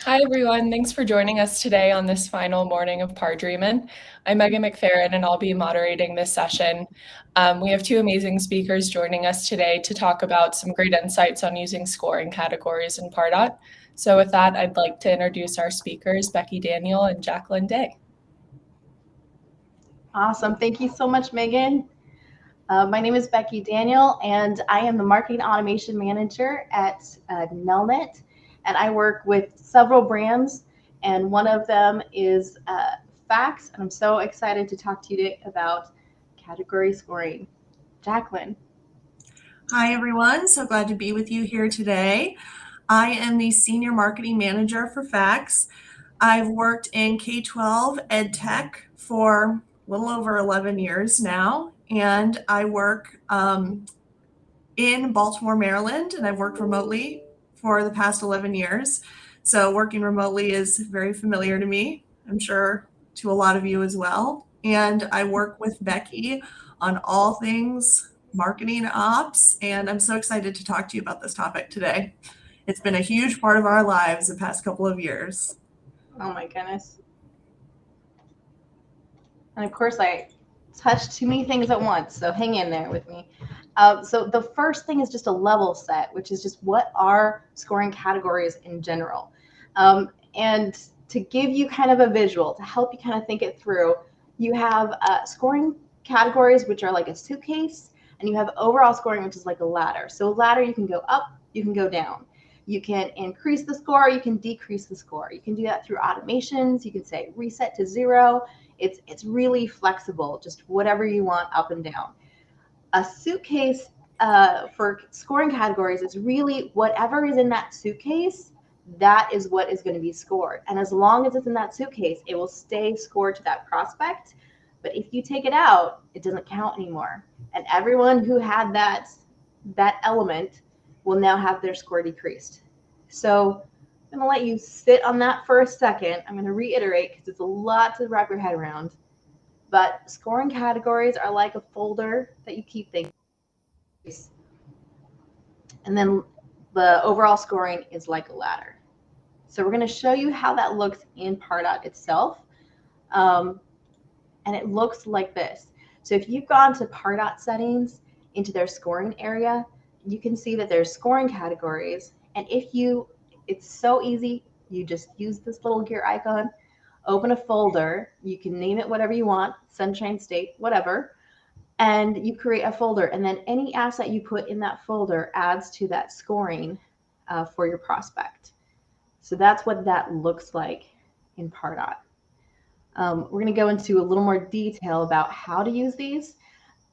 Hi, everyone. Thanks for joining us today on this final morning of Pardreamin'. I'm Megan McFerrin, and I'll be moderating this session. We have two amazing speakers joining us today to talk about some great insights on using scoring categories in Pardot. So with that, I'd like to introduce our speakers, Becky Daniel and Jacqueline Day. Awesome. Thank you so much, Megan. My name is Becky Daniel, and I am the Marketing Automation Manager at Nelnet. And I work with several brands, and one of them is Fax. And I'm so excited to talk to you today about category scoring. Jacqueline. Hi, everyone. So glad to be with you here today. I am the Senior Marketing Manager for Fax. I've worked in K-12 ed tech for a little over 11 years now, and I work in Baltimore, Maryland, and I've worked remotely for the past 11 years. So working remotely is very familiar to me, I'm sure to a lot of you as well. And I work with Becky on all things marketing ops, and I'm so excited to talk to you about this topic today. It's been a huge part of our lives the past couple of years. Oh my goodness. And of course, I touched too many things at once, so hang in there with me. So the first thing is just a level set, which is just what are scoring categories in general. And to give you kind of a visual, to help you kind of think it through, you have scoring categories, which are like a suitcase, and you have overall scoring, which is like a ladder. So a ladder, you can go up, you can go down. You can increase the score, you can decrease the score. You can do that through automations. You can say reset to 0. It's really flexible, just whatever you want up and down. A suitcase for scoring categories is really whatever is in that suitcase, that is what is going to be scored. And as long as it's in that suitcase, it will stay scored to that prospect. But if you take it out, it doesn't count anymore. And everyone who had that element will now have their score decreased. So I'm going to let you sit on that for a second. I'm going to reiterate because it's a lot to wrap your head around. But scoring categories are like a folder that you keep things. And then the overall scoring is like a ladder. So we're going to show you how that looks in Pardot itself. And it looks like this. So if you've gone to Pardot settings into their scoring area, you can see that there's scoring categories. And it's so easy. You just use this little gear icon, open a folder. You can name it whatever you want, Sunshine State, whatever. And you create a folder. And then any asset you put in that folder adds to that scoring for your prospect. So that's what that looks like in Pardot. We're going to go into a little more detail about how to use these.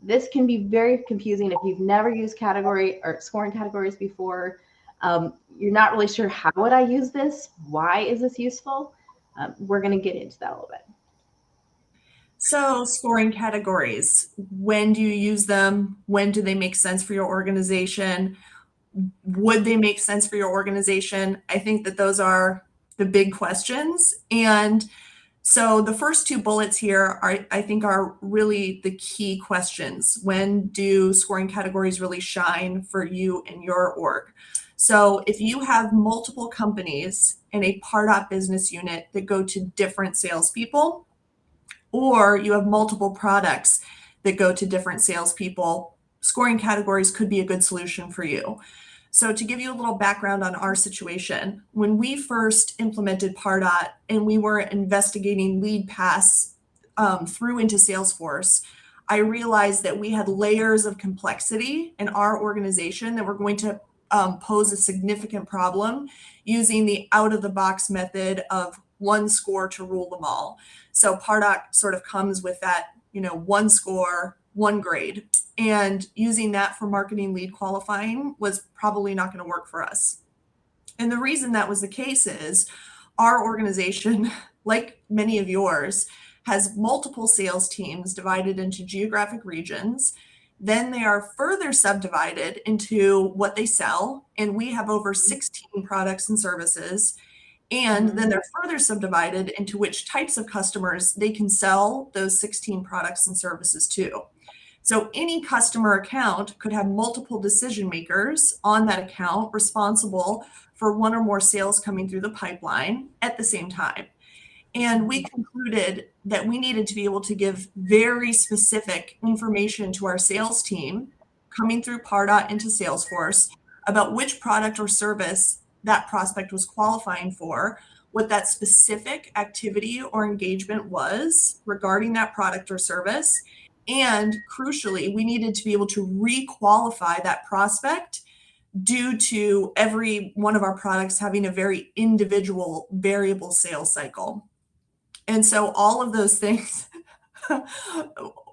This can be very confusing if you've never used category or scoring categories before. You're not really sure, how would I use this? Why is this useful? We're going to get into that a little bit. So scoring categories, when do you use them? When do they make sense for your organization? Would they make sense for your organization? I think that those are the big questions. And so the first two bullets here I think are really the key questions. When do scoring categories really shine for you and your org? So if you have multiple companies in a Pardot business unit that go to different salespeople, or you have multiple products that go to different salespeople, scoring categories could be a good solution for you. So to give you a little background on our situation, when we first implemented Pardot and we were investigating lead pass through into Salesforce, I realized that we had layers of complexity in our organization that were going to pose a significant problem using the out-of-the-box method of one score to rule them all. So Pardot sort of comes with that, one score, one grade. And using that for marketing lead qualifying was probably not going to work for us. And the reason that was the case is our organization, like many of yours, has multiple sales teams divided into geographic regions. Then they are further subdivided into what they sell. And we have over 16 products and services. And then they're further subdivided into which types of customers they can sell those 16 products and services to. So any customer account could have multiple decision makers on that account responsible for one or more sales coming through the pipeline at the same time. And we concluded that we needed to be able to give very specific information to our sales team coming through Pardot into Salesforce about which product or service that prospect was qualifying for, what that specific activity or engagement was regarding that product or service. And crucially, we needed to be able to re-qualify that prospect due to every one of our products having a very individual variable sales cycle. And so all of those things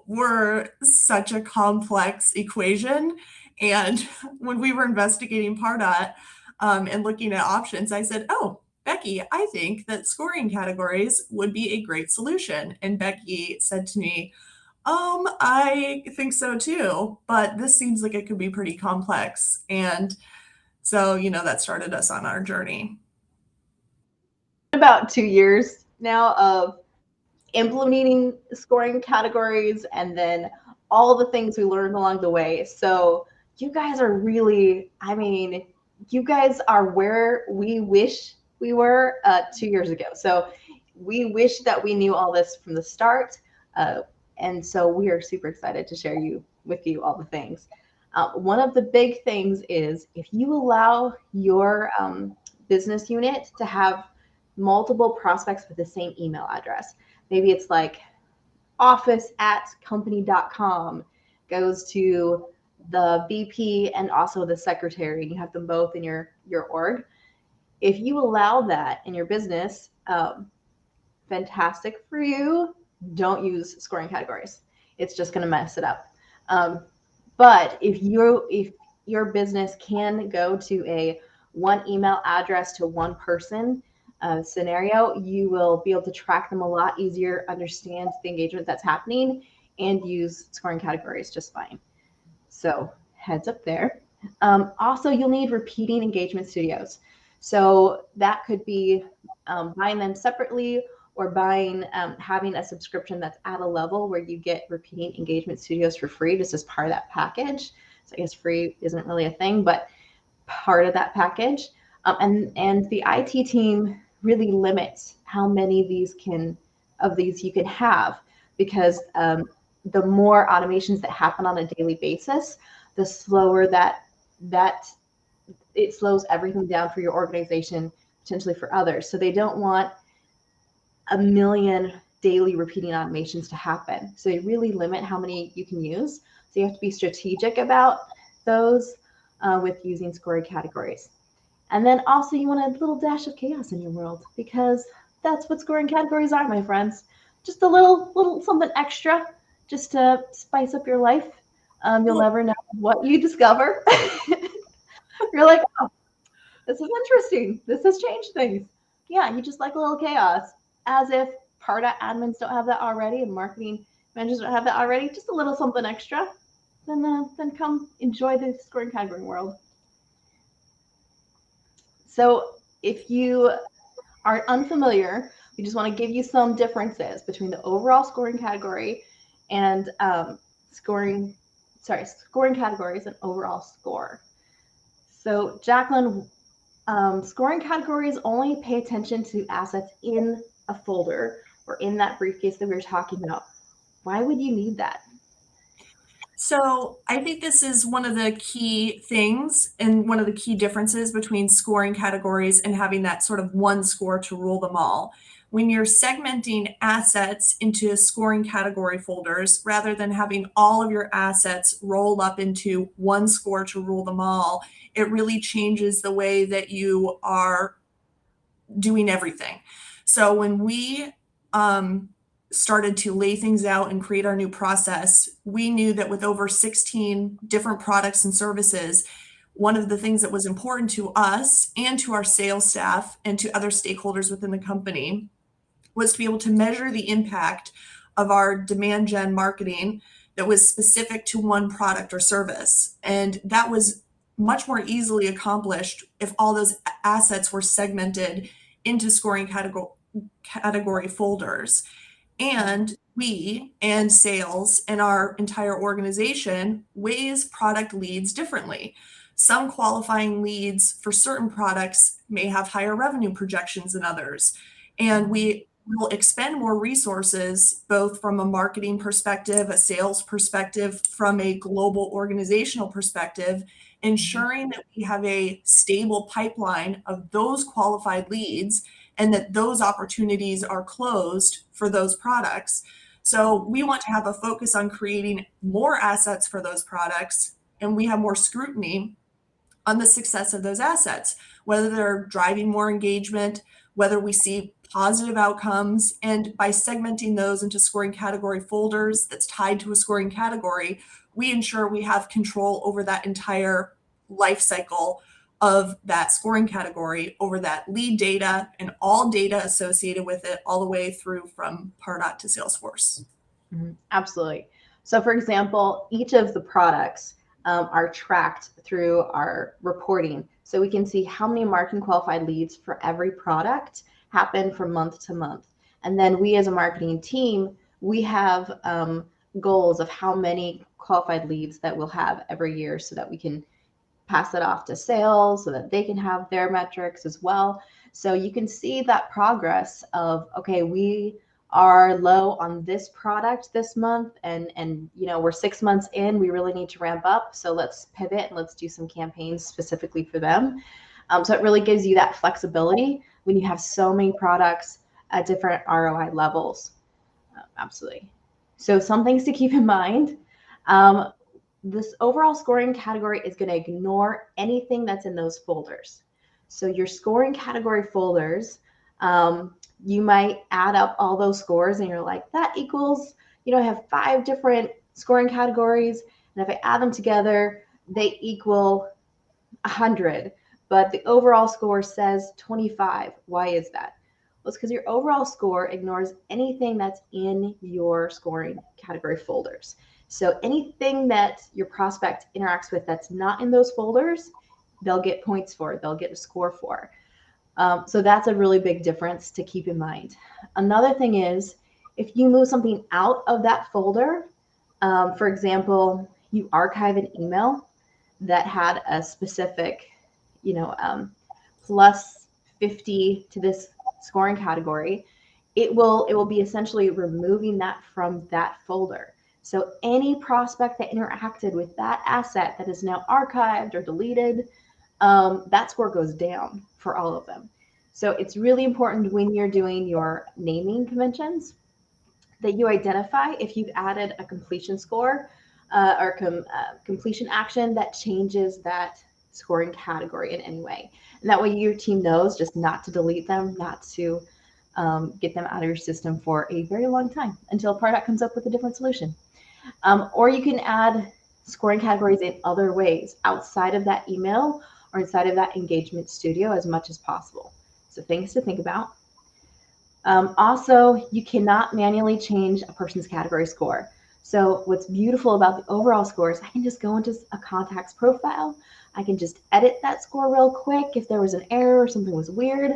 were such a complex equation. And when we were investigating Pardot and looking at options, I said, oh, Becky, I think that scoring categories would be a great solution. And Becky said to me, I think so too, but this seems like it could be pretty complex. And so, that started us on our journey. About 2 years now of implementing scoring categories and then all the things we learned along the way. So you guys are really, you guys are where we wish we were 2 years ago. So we wish that we knew all this from the start. And so we are super excited to share with you all the things. One of the big things is if you allow your business unit to have multiple prospects with the same email address. Maybe it's like office@company.com goes to the VP and also the secretary, and you have them both in your org. If you allow that in your business, fantastic for you. Don't use scoring categories. It's just going to mess it up. But if your business can go to a one email address to one person scenario, you will be able to track them a lot easier, understand the engagement that's happening, and use scoring categories just fine. So heads up there. Also, you'll need repeating engagement studios. So that could be buying them separately or having a subscription that's at a level where you get repeating engagement studios for free just as part of that package. So I guess free isn't really a thing, but part of that package. And the IT team really limits how many of these you can have, because the more automations that happen on a daily basis, the slower that it slows everything down for your organization, potentially for others. So they don't want a million daily repeating automations to happen. So they really limit how many you can use. So you have to be strategic about those with using scoring categories. And then also you want a little dash of chaos in your world, because that's what scoring categories are, my friends. Just a little something extra just to spice up your life. You'll never know what you discover. You're like, oh, this is interesting. This has changed things. Yeah, you just like a little chaos, as if Pardot admins don't have that already and marketing managers don't have that already. Just a little something extra. Then come enjoy the scoring category world. So if you are unfamiliar, we just want to give you some differences between the overall scoring category and scoring categories and overall score. So Jacqueline, scoring categories only pay attention to assets in a folder or in that briefcase that we were talking about. Why would you need that? So I think this is one of the key things and one of the key differences between scoring categories and having that sort of one score to rule them all. When you're segmenting assets into scoring category folders, rather than having all of your assets roll up into one score to rule them all, it really changes the way that you are doing everything. So when we started to lay things out and create our new process, we knew that with over 16 different products and services, one of the things that was important to us and to our sales staff and to other stakeholders within the company was to be able to measure the impact of our demand gen marketing that was specific to one product or service. And that was much more easily accomplished if all those assets were segmented into scoring category folders. And we and sales and our entire organization weighs product leads differently. Some qualifying leads for certain products may have higher revenue projections than others. And we will expend more resources, both from a marketing perspective, a sales perspective, from a global organizational perspective, ensuring that we have a stable pipeline of those qualified leads and that those opportunities are closed for those products. So we want to have a focus on creating more assets for those products, and we have more scrutiny on the success of those assets, whether they're driving more engagement, whether we see positive outcomes. And by segmenting those into scoring category folders that's tied to a scoring category, we ensure we have control over that entire life cycle of that scoring category, over that lead data and all data associated with it, all the way through from Pardot to Salesforce. Absolutely. So for example, each of the products are tracked through our reporting. So we can see how many marketing qualified leads for every product happen from month to month. And then we as a marketing team, we have goals of how many qualified leads that we'll have every year so that we can pass it off to sales so that they can have their metrics as well. So you can see that progress of, okay, we are low on this product this month, and we're 6 months in, we really need to ramp up, so let's pivot and let's do some campaigns specifically for them. So it really gives you that flexibility when you have so many products at different ROI levels. Absolutely. So some things to keep in mind. This overall scoring category is going to ignore anything that's in those folders. So your scoring category folders, you might add up all those scores and you're like, that equals, I have 5 different scoring categories. And if I add them together, they equal 100. But the overall score says 25. Why is that? Well, it's because your overall score ignores anything that's in your scoring category folders. So anything that your prospect interacts with that's not in those folders, they'll get points for, they'll get a score for. So that's a really big difference to keep in mind. Another thing is, if you move something out of that folder, for example, you archive an email that had a specific, plus 50 to this scoring category, it will be essentially removing that from that folder. So any prospect that interacted with that asset that is now archived or deleted, that score goes down for all of them. So it's really important when you're doing your naming conventions that you identify if you've added a completion score or completion action that changes that scoring category in any way. And that way your team knows just not to delete them, not to get them out of your system for a very long time until Pardot comes up with a different solution. Or you can add scoring categories in other ways outside of that email or inside of that engagement studio as much as possible. So things to think about. Also, you cannot manually change a person's category score. So what's beautiful about the overall score is I can just go into a contact's profile. I can just edit that score real quick if there was an error or something was weird.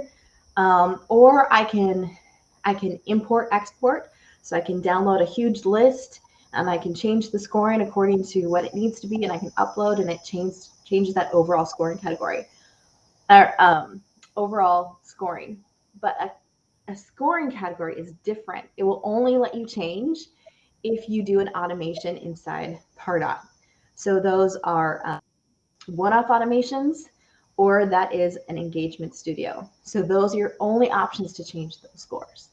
Or I can import, export. So I can download a huge list and I can change the scoring according to what it needs to be, and I can upload and it changes that overall scoring category, overall scoring. But a scoring category is different. It will only let you change if you do an automation inside Pardot. So those are one-off automations, or that is an engagement studio. So those are your only options to change those scores.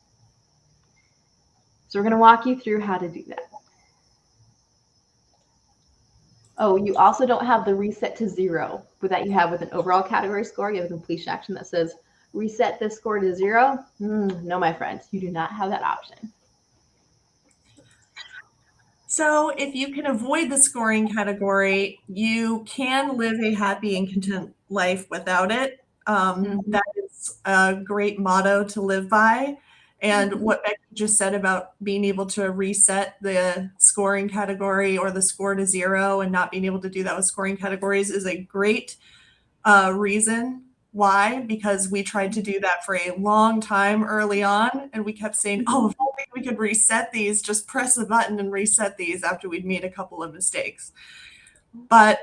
So we're going to walk you through how to do that. Oh, you also don't have the reset to 0 that you have with an overall category score. You have a completion action that says reset this score to 0. No, my friends, you do not have that option. So if you can avoid the scoring category, you can live a happy and content life without it. That is a great motto to live by. And what Becky just said about being able to reset the scoring category or the score to 0 and not being able to do that with scoring categories is a great reason Why? Because we tried to do that for a long time early on, and we kept saying, oh, if only we could reset these, just press a button and reset these after we'd made a couple of mistakes. But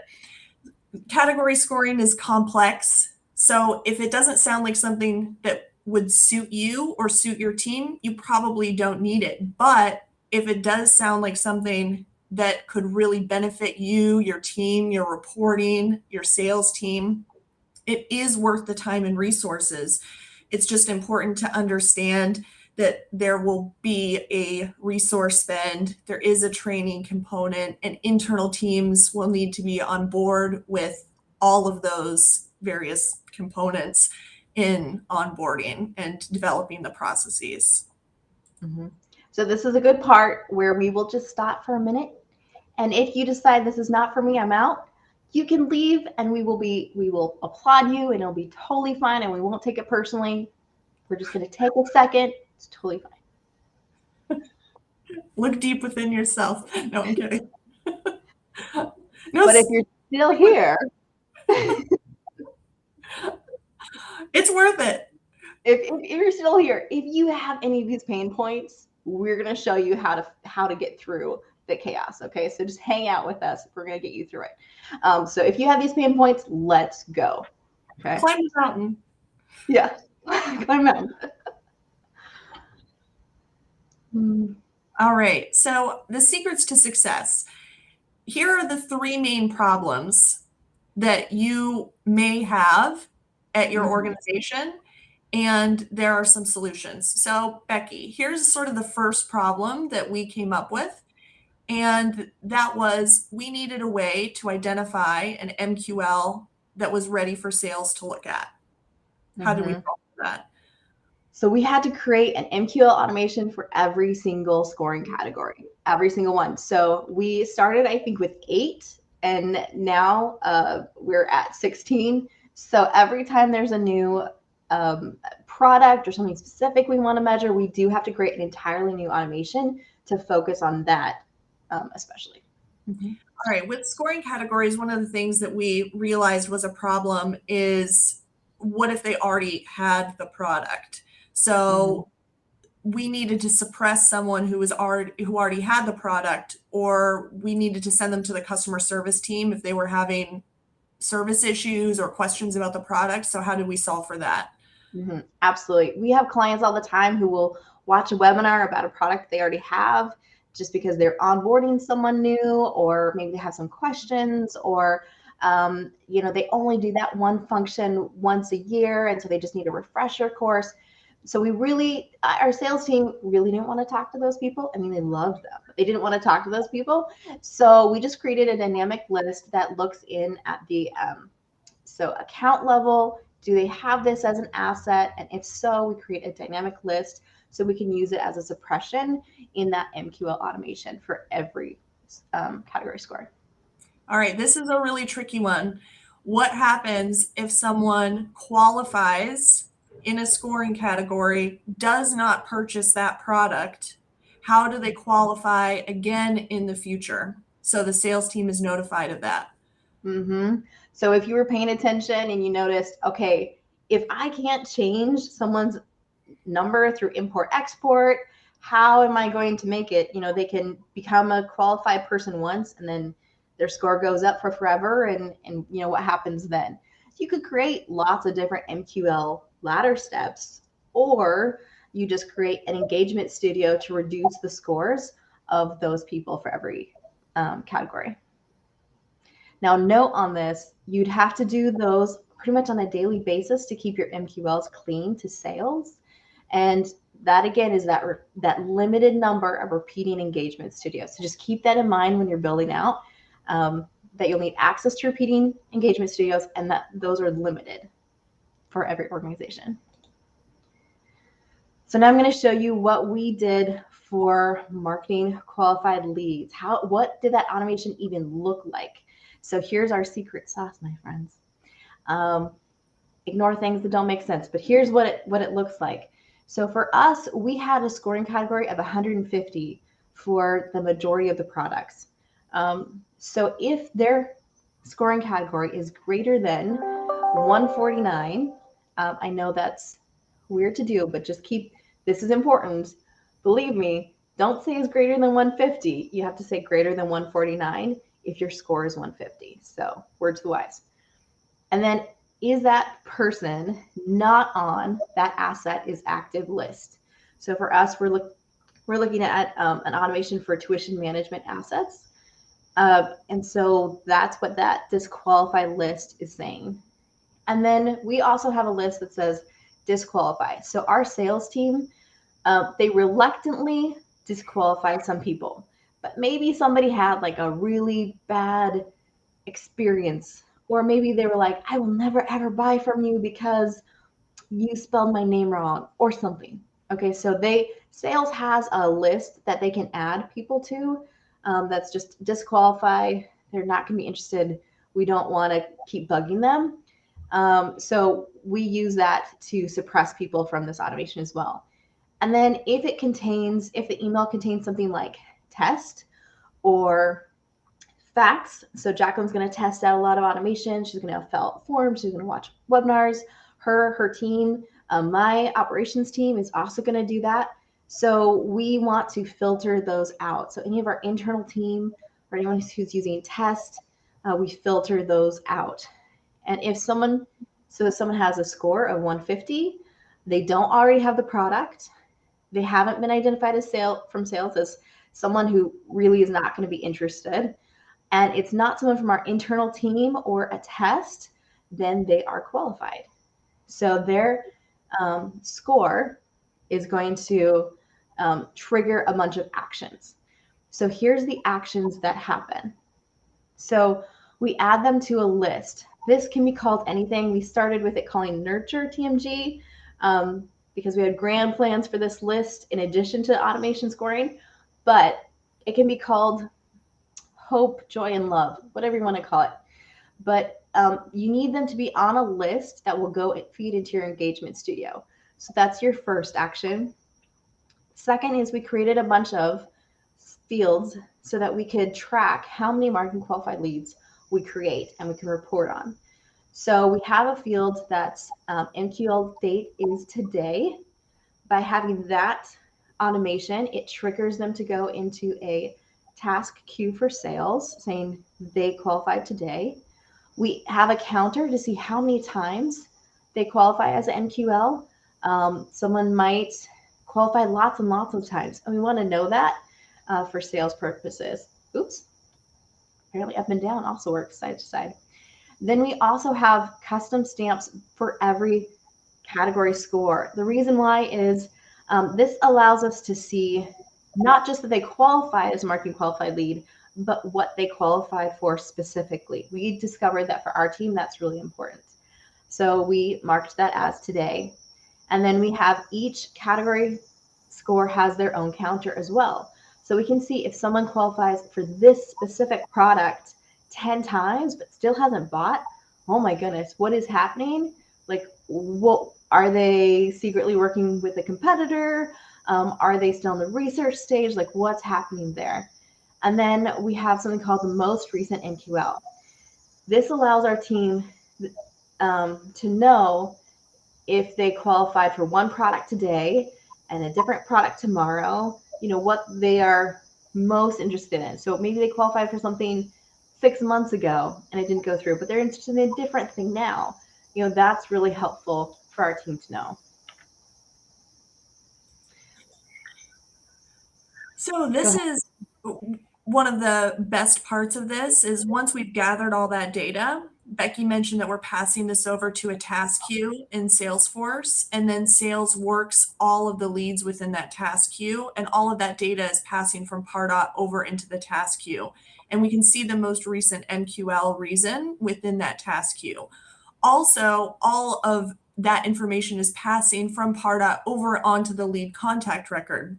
category scoring is complex. So if it doesn't sound like something that would suit you or suit your team, you probably don't need it. But if it does sound like something that could really benefit you, your team, your reporting, your sales team, it is worth the time and resources. It's just important to understand that there will be a resource spend, there is a training component, and internal teams will need to be on board with all of those various components in onboarding and developing the processes. So this is a good part where we will just stop for a minute. And if you decide this is not for me, I'm out, you can leave and we will applaud you and it'll be totally fine and we won't take it personally. We're just going to take a second. It's totally fine. Look deep within yourself. No, I'm kidding. No, but if you're still here, it's worth it. If you're still here, if you have any of these pain points, we're going to show you how to get through the chaos. Okay, so just hang out with us. We're going to get you through it. So if you have these pain points, let's go. Okay, climb the mountain. Yeah, climb the mountain. All right, so the secrets to success. Here are the 3 main problems that you may have at your organization, and there are some solutions. So Becky, here's sort of the first problem that we came up with, and that was we needed a way to identify an MQL that was ready for sales to look at. How did we solve that? So we had to create an MQL automation for every single scoring category, every single one. So we started, I think, with 8, and now we're at 16. So every time there's a new product or something specific we want to measure, we do have to create an entirely new automation to focus on that, especially. All right, with scoring categories, one of the things that we realized was a problem is what if they already had the product? So we needed to suppress someone who already had the product, or we needed to send them to the customer service team if they were having service issues or questions about the product. So how did we solve for that? Absolutely. We have clients all the time who will watch a webinar about a product they already have just because they're onboarding someone new, or maybe they have some questions, or they only do that one function once a year, and so they just need a refresher course. So our sales team really didn't want to talk to those people. I mean, they loved them, but they didn't want to talk to those people. So we just created a dynamic list that looks in at the account level. Do they have this as an asset? And if so, we create a dynamic list so we can use it as a suppression in that MQL automation for every category score. All right, this is a really tricky one. What happens if someone qualifies in a scoring category, does not purchase that product? How do they qualify again in the future? So the sales team is notified of that. So if you were paying attention and you noticed, okay, if I can't change someone's number through import export, how am I going to make it? They can become a qualified person once and then their score goes up for forever. And what happens then? You could create lots of different MQL ladder steps, or you just create an engagement studio to reduce the scores of those people for every category. Now, note on this, you'd have to do those pretty much on a daily basis to keep your MQLs clean to sales. And that, again, is that limited number of repeating engagement studios. So just keep that in mind when you're building out, that you'll need access to repeating engagement studios, and that those are limited for every organization. So now I'm going to show you what we did for marketing qualified leads. What did that automation even look like? So here's our secret sauce, my friends. Ignore things that don't make sense, but here's what it looks like. So for us, we had a scoring category of 150 for the majority of the products. So if their scoring category is greater than 149, I know that's weird to do, but just this is important. Believe me, don't say it's greater than 150. You have to say greater than 149 if your score is 150. So word to the wise. And then is that person not on that asset is active list? So for us, we're looking at an automation for tuition management assets. And so that's what that disqualified list is saying. And then we also have a list that says disqualify. So our sales team, they reluctantly disqualify some people, but maybe somebody had like a really bad experience, or maybe they were like, I will never ever buy from you because you spelled my name wrong or something. Okay, so sales has a list that they can add people to, that's just disqualify. They're not going to be interested. We don't want to keep bugging them. So we use that to suppress people from this automation as well. And then if the email contains something like test or facts, so Jacqueline's going to test out a lot of automation. She's going to fill out forms. She's going to watch webinars. Her team, my operations team is also going to do that. So we want to filter those out. So any of our internal team or anyone who's using test, we filter those out. And if someone has a score of 150, they don't already have the product, they haven't been identified as sales as someone who really is not going to be interested, and it's not someone from our internal team or a test, then they are qualified. So their score is going to trigger a bunch of actions. So here's the actions that happen. So we add them to a list. This can be called anything. We started with it calling Nurture TMG because we had grand plans for this list in addition to automation scoring, but it can be called Hope, Joy, and Love, whatever you want to call it. But you need them to be on a list that will go feed into your engagement studio. So that's your first action. Second is we created a bunch of fields so that we could track how many marketing qualified leads we create and we can report on. So we have a field that's MQL date is today. By having that automation, it triggers them to go into a task queue for sales saying they qualified today. We have a counter to see how many times they qualify as an MQL. Someone might qualify lots and lots of times, and we want to know that for sales purposes. Oops. Apparently up and down also works side to side. Then we also have custom stamps for every category score. The reason why is this allows us to see not just that they qualify as a marketing qualified lead, but what they qualified for specifically. We discovered that for our team, that's really important. So we marked that as today. And then we have each category score has their own counter as well. So we can see if someone qualifies for this specific product 10 times, but still hasn't bought, oh my goodness, what is happening? Like, what are they secretly working with a competitor? Are they still in the research stage? Like, what's happening there? And then we have something called the most recent MQL. This allows our team to know if they qualified for one product today and a different product tomorrow, what they are most interested in. So maybe they qualified for something 6 months ago and it didn't go through, but they're interested in a different thing now. That's really helpful for our team to know. So this is one of the best parts of this is once we've gathered all that data, Becky mentioned that we're passing this over to a task queue in Salesforce, and then sales works all of the leads within that task queue, and all of that data is passing from Pardot over into the task queue. And we can see the most recent MQL reason within that task queue. Also, all of that information is passing from Pardot over onto the lead contact record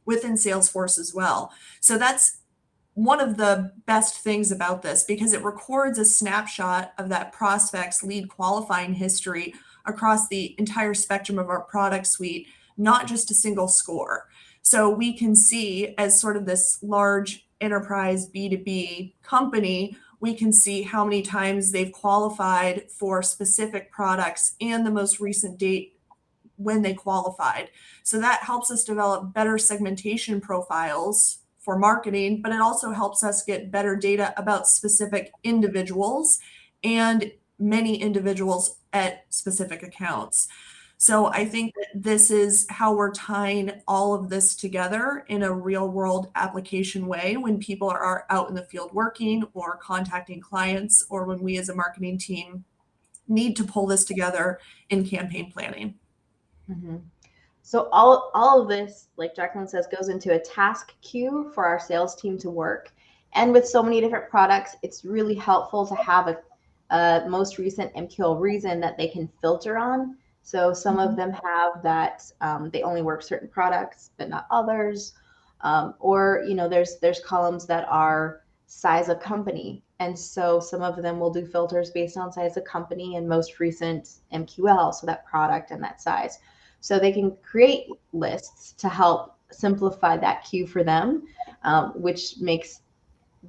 within Salesforce as well. So that's one of the best things about this because it records a snapshot of that prospect's lead qualifying history across the entire spectrum of our product suite, not just a single score. So we can see as sort of this large enterprise B2B company, we can see how many times they've qualified for specific products and the most recent date when they qualified. So that helps us develop better segmentation profiles for marketing, but it also helps us get better data about specific individuals and many individuals at specific accounts. So I think that this is how we're tying all of this together in a real world application way when people are out in the field working or contacting clients, or when we as a marketing team need to pull this together in campaign planning. Mm-hmm. So all of this, like Jacqueline says, goes into a task queue for our sales team to work. And with so many different products, it's really helpful to have a most recent MQL reason that they can filter on. So some of them have that they only work certain products, but not others. Or, you know, there's columns that are size of company. And so some of them will do filters based on size of company and most recent MQL, so that product and that size. So they can create lists to help simplify that queue for them, which makes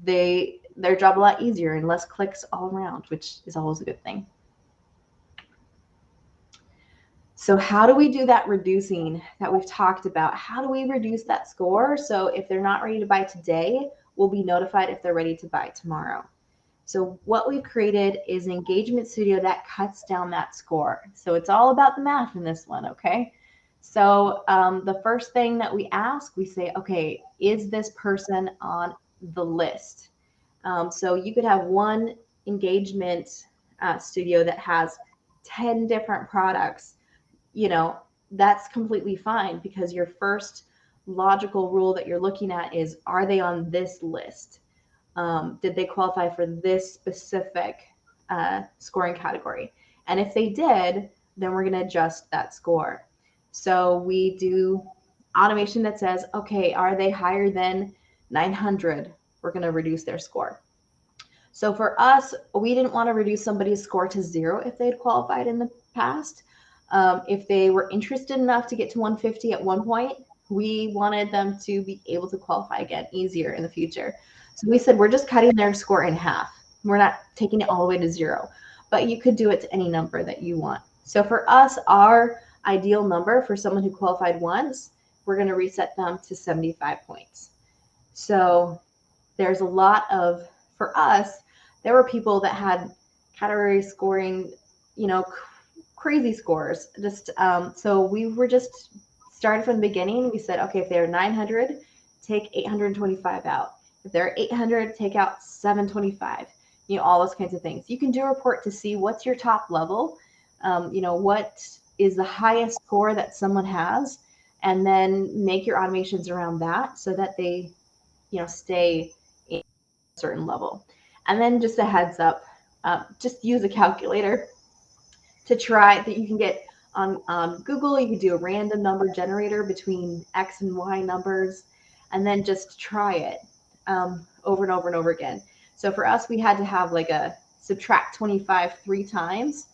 their job a lot easier and less clicks all around, which is always a good thing. So how do we do that reducing that we've talked about? How do we reduce that score? So if they're not ready to buy today, we'll be notified if they're ready to buy tomorrow. So what we've created is an engagement studio that cuts down that score. So it's all about the math in this one, okay? So the first thing that we ask, we say, okay, is this person on the list? So you could have one engagement studio that has 10 different products. You know, that's completely fine, because your first logical rule that you're looking at is, are they on this list? Did they qualify for this specific scoring category? And if they did, then we're going to adjust that score. So we do automation that says, okay, are they higher than 900? We're going to reduce their score. So for us, we didn't want to reduce somebody's score to 0 if they had qualified in the past. If they were interested enough to get to 150 at one point, we wanted them to be able to qualify again easier in the future. So we said, we're just cutting their score in half. We're not taking it all the way to 0, but you could do it to any number that you want. So for us, our ideal number for someone who qualified once, we're going to reset them to 75 points. So there's a lot of, for us, there were people that had category scoring, you know, crazy scores. Just so we were just started from the beginning. We said, okay, if they're 900, take 825 out. If they're 800, take out 725. You know, all those kinds of things. You can do a report to see what's your top level. You know, what is the highest score that someone has, and then make your automations around that so that they, you know, stay in a certain level. And then just a heads up, just use a calculator to try that. You can get on Google, you can do a random number generator between X and Y numbers, and then just try it over and over and over again. So for us, we had to have like a subtract 25 3 times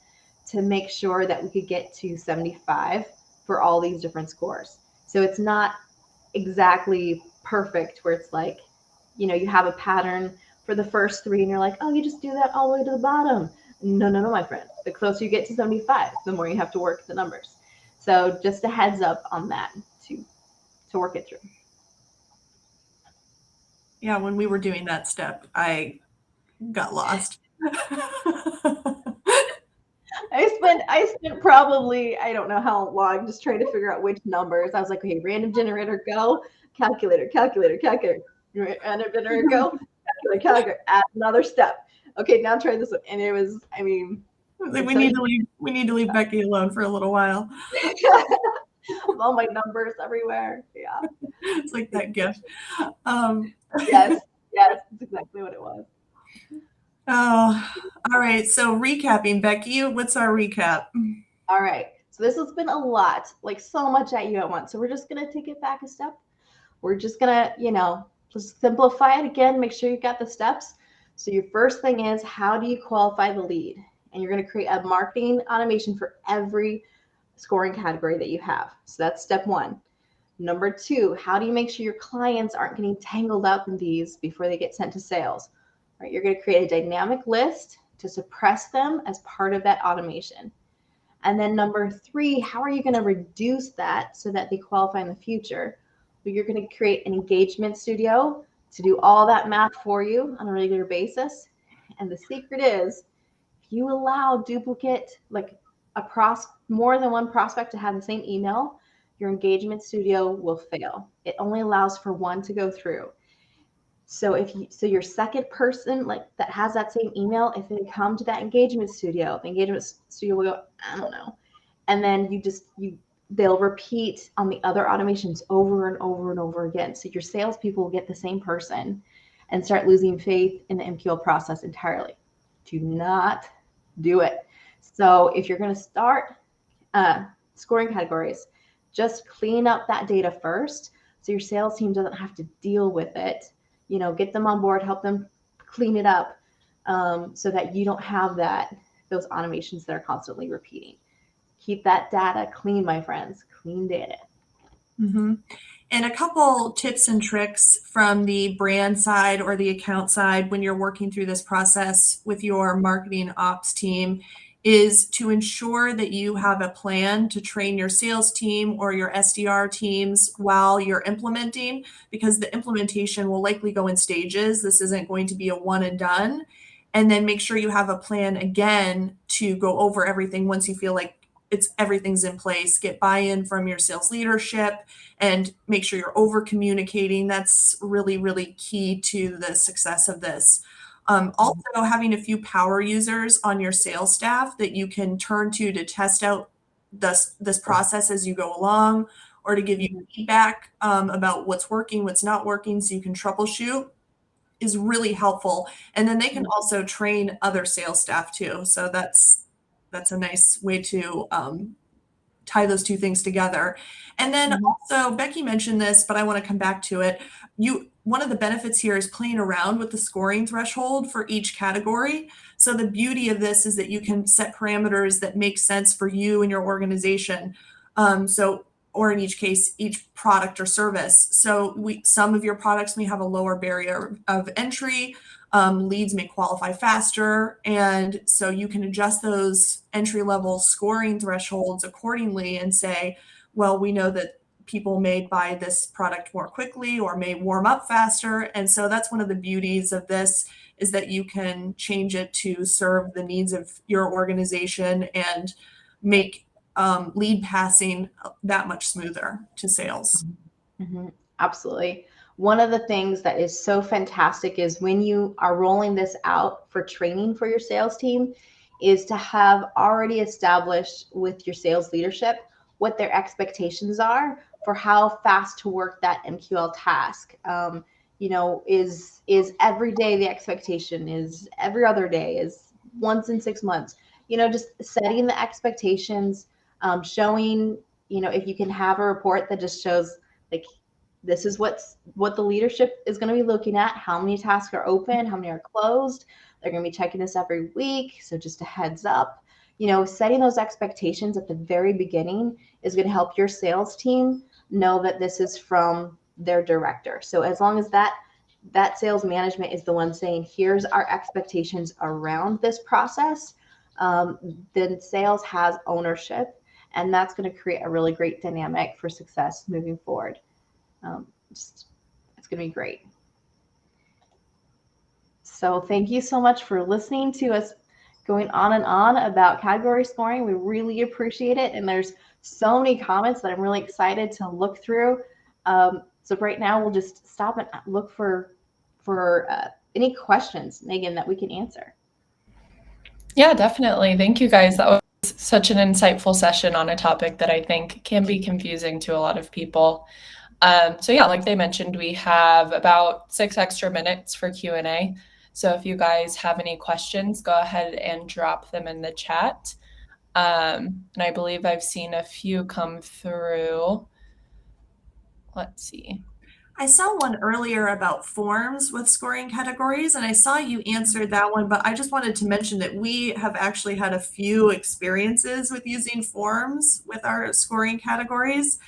to make sure that we could get to 75 for all these different scores. So it's not exactly perfect where it's like, you know, you have a pattern for the first 3 and you're like, oh, you just do that all the way to the bottom. No, my friend. The closer you get to 75, the more you have to work the numbers. So just a heads up on that to work it through. Yeah, when we were doing that step, I got lost. I spent probably, I don't know how long, just trying to figure out which numbers. I was like, okay, random generator, go, calculator, random generator, go, calculator, add another step. Okay, now try this one. And it was, I mean, like we need to leave Becky alone for a little while. All my numbers everywhere. Yeah. It's like that gift. Yes, that's exactly what it was. Oh, all right. So recapping, Becky, what's our recap? All right. So this has been a lot, like so much at you at once. So we're just going to take it back a step. We're just going to, you know, just simplify it again. Make sure you got the steps. So your first thing is, how do you qualify the lead? And you're going to create a marketing automation for every scoring category that you have. So that's step 1. Number 2, how do you make sure your clients aren't getting tangled up in these before they get sent to sales? right? You're going to create a dynamic list to suppress them as part of that automation. And then number 3, how are you going to reduce that so that they qualify in the future? Well, you're going to create an engagement studio to do all that math for you on a regular basis. And the secret is, if you allow duplicate, like more than one prospect to have the same email, your engagement studio will fail. It only allows for one to go through. So your second person like that has that same email, if they come to that engagement studio, the engagement studio will go, I don't know. And then they'll repeat on the other automations over and over and over again. So your salespeople will get the same person and start losing faith in the MQL process entirely. Do not do it. So if you're going to start scoring categories, just clean up that data first so your sales team doesn't have to deal with it. Get them on board, help them clean it up, so that you don't have those automations that are constantly repeating. Keep that data clean, my friends. Clean data. Mm-hmm. And a couple tips and tricks from the brand side or the account side when you're working through this process with your marketing ops team is to ensure that you have a plan to train your sales team or your SDR teams while you're implementing, because the implementation will likely go in stages. This isn't going to be a one and done. And then make sure you have a plan again to go over everything once you feel like everything's in place. Get buy-in from your sales leadership and make sure you're over communicating. That's really, really key to the success of this. Also, having a few power users on your sales staff that you can turn to test out this process as you go along, or to give you feedback about what's working, what's not working, so you can troubleshoot, is really helpful. And then they can also train other sales staff too. So that's a nice way to tie those two things together. And then also, Becky mentioned this, but I want to come back to it. One of the benefits here is playing around with the scoring threshold for each category. So the beauty of this is that you can set parameters that make sense for you and your organization. Or in each case, each product or service. So some of your products may have a lower barrier of entry. Leads may qualify faster. And so you can adjust those entry-level scoring thresholds accordingly and say, well, we know that people may buy this product more quickly or may warm up faster. And so that's one of the beauties of this, is that you can change it to serve the needs of your organization and make lead passing that much smoother to sales. Mm-hmm. Absolutely. One of the things that is so fantastic is when you are rolling this out for training for your sales team is to have already established with your sales leadership what their expectations are for how fast to work that MQL task. Is every day the expectation, is every other day, is once in 6 months, just setting the expectations, showing, if you can have a report that just shows like, this is what the leadership is going to be looking at, how many tasks are open, how many are closed. They're going to be checking this every week. So just a heads up, setting those expectations at the very beginning is going to help your sales team know that this is from their director. So as long as that sales management is the one saying, here's our expectations around this process, then sales has ownership, and that's going to create a really great dynamic for success moving forward. It's going to be great. So thank you so much for listening to us going on and on about category scoring. We really appreciate it. And there's so many comments that I'm really excited to look through. So right now we'll just stop and look for any questions, Megan, that we can answer. Yeah, definitely. Thank you guys. That was such an insightful session on a topic that I think can be confusing to a lot of people. So yeah, like they mentioned, we have about 6 extra minutes for Q&A. So if you guys have any questions, go ahead and drop them in the chat. And I believe I've seen a few come through. Let's see. I saw one earlier about forms with scoring categories, and I saw you answered that one, but I just wanted to mention that we have actually had a few experiences with using forms with our scoring categories.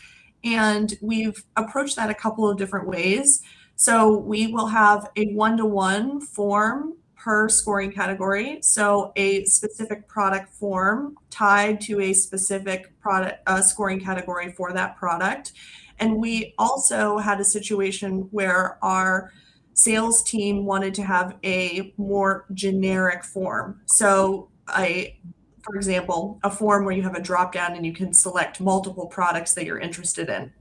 And we've approached that a couple of different ways. So we will have a one-to-one form per scoring category. So a specific product form tied to a specific product scoring category for that product. And we also had a situation where our sales team wanted to have a more generic form. So for example, a form where you have a drop down and you can select multiple products that you're interested in.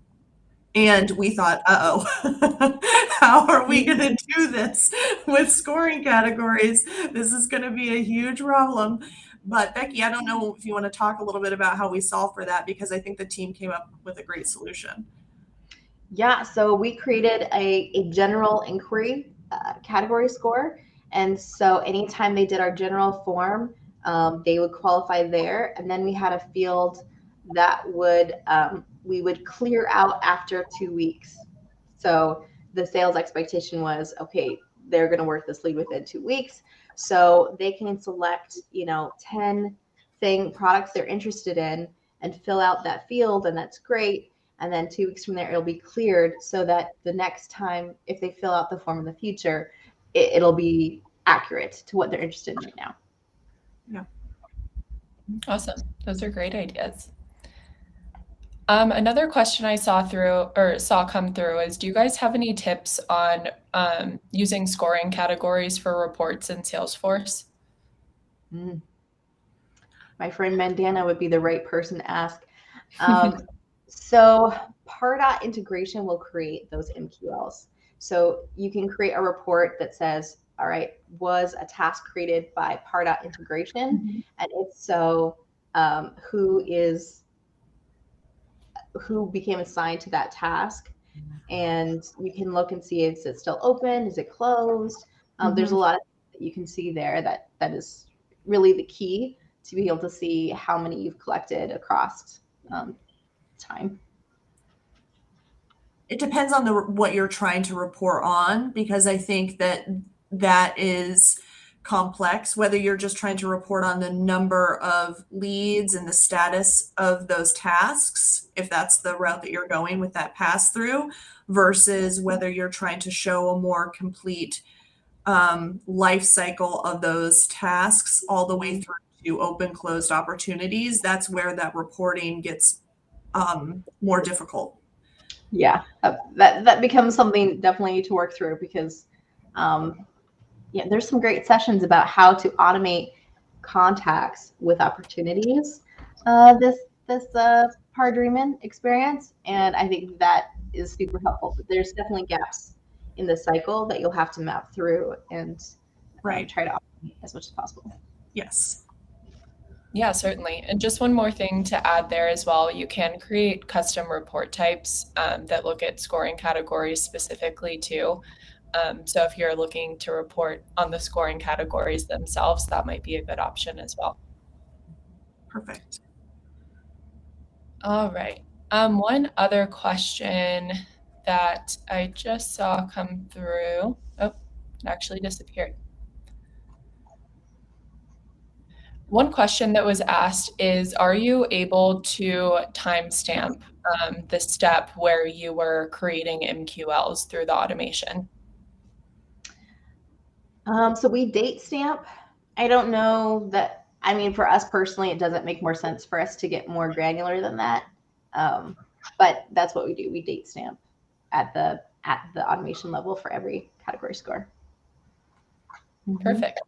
And we thought, how are we going to do this with scoring categories? This is going to be a huge problem. But Becky, I don't know if you want to talk a little bit about how we solved for that, because I think the team came up with a great solution. Yeah, so we created a general inquiry category score. And so anytime they did our general form, they would qualify there. And then we had a field that we would clear out after 2 weeks. So the sales expectation was, okay, they're going to work this lead within 2 weeks. So they can select, 10 products they're interested in and fill out that field. And that's great. And then 2 weeks from there, it'll be cleared so that the next time, if they fill out the form in the future, it'll be accurate to what they're interested in right now. Yeah. Awesome. Those are great ideas. Another question I saw come through is, do you guys have any tips on using scoring categories for reports in Salesforce? My friend Mandana would be the right person to ask. So Pardot integration will create those MQLs. So you can create a report that says, all right, was a task created by Pardot integration? Mm-hmm. And if so, who became assigned to that task? And you can look and see, is it still open? Is it closed? There's a lot of things that you can see there that is really the key to be able to see how many you've collected across time. It depends on what you're trying to report on, because I think that is complex, whether you're just trying to report on the number of leads and the status of those tasks, if that's the route that you're going with that pass through, versus whether you're trying to show a more complete life cycle of those tasks all the way through to open closed opportunities. That's where that reporting gets more difficult. Yeah, that becomes something definitely to work through, because there's some great sessions about how to automate contacts with opportunities. This Pardot experience, and I think that is super helpful. But there's definitely gaps in the cycle that you'll have to map through and try to automate as much as possible. Yes. Yeah, certainly. And just one more thing to add there as well, you can create custom report types that look at scoring categories specifically too. So if you're looking to report on the scoring categories themselves, that might be a good option as well. Perfect. All right. One other question that I just saw come through. Oh, it actually disappeared. One question that was asked is, are you able to timestamp the step where you were creating MQLs through the automation? So we date stamp. I don't know that, for us personally, it doesn't make more sense for us to get more granular than that. But that's what we do. We date stamp at the automation level for every category score. Perfect.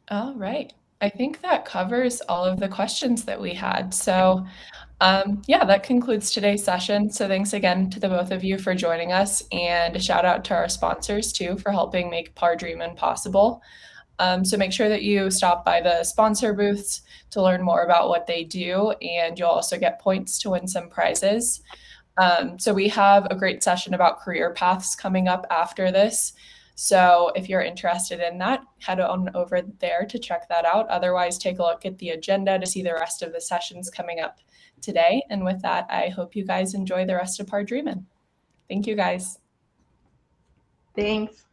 All right. I think that covers all of the questions that we had. So that concludes today's session. So thanks again to the both of you for joining us, and a shout out to our sponsors too for helping make Pardot possible. So make sure that you stop by the sponsor booths to learn more about what they do, and you'll also get points to win some prizes. So we have a great session about career paths coming up after this. So if you're interested in that, head on over there to check that out. Otherwise, take a look at the agenda to see the rest of the sessions coming up today. And with that, I hope you guys enjoy the rest of Pardot. Thank you, guys. Thanks.